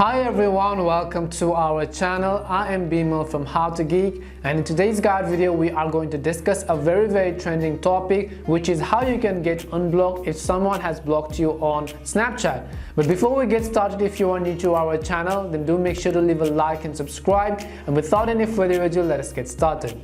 Hi everyone, welcome to our channel. I am Bimal from How to Geek, and in today's guide video we are going to discuss a very trending topic, which is how you can get unblocked if someone has blocked you on Snapchat. But before we get started, if you are new to our channel, then do make sure to leave a like and subscribe, and without any further ado, let us get started.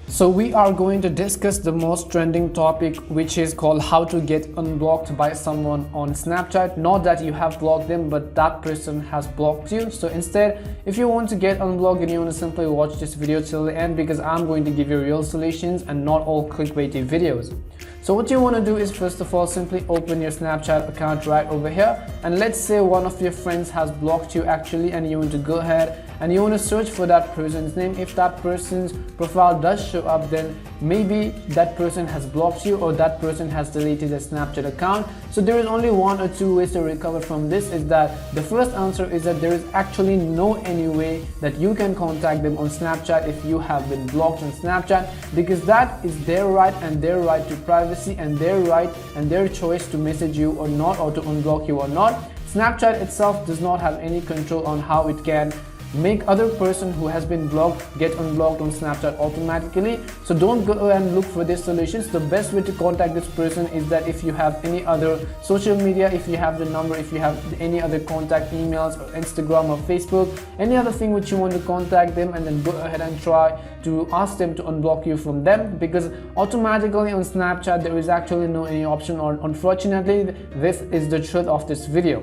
So we are going to discuss the most trending topic, which is called how to get unblocked by someone on Snapchat. Not that you have blocked them, but that person has blocked you. So instead, if you want to get unblocked, then you want to simply watch this video till the end, because I'm going to give you real solutions and not all clickbaity videos. So what you want to do is, first of all, simply open your Snapchat account right over here, and let's say one of your friends has blocked you actually, and you want to go ahead and you want to search for that person's name. If that person's profile does show up, then maybe that person has blocked you or that person has deleted a Snapchat account. So there is only one or two ways to recover from this. Is that the first answer is that there is actually no any way that you can contact them on Snapchat if you have been blocked on Snapchat, because that is their right and their right to privacy and their right and their choice to message you or not, or to unblock you or not. Snapchat itself does not have any control on how it can make other person who has been blocked get unblocked on Snapchat automatically. So don't go and look for these solutions. The best way to contact this person is that if you have any other social media, if you have the number, if you have any other contact emails or Instagram or Facebook, any other thing which you want to contact them, and then go ahead and try to ask them to unblock you from them, because automatically on Snapchat there is actually no any option, or unfortunately this is the truth of this video.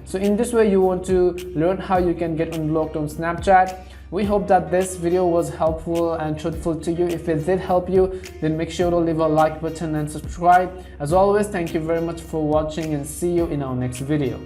So in this way you want to learn how you can get unblocked on Snapchat. We hope that this video was helpful and truthful to you. If it did help you, then make sure to leave a like button and subscribe. As always, thank you very much for watching, and see you in our next video.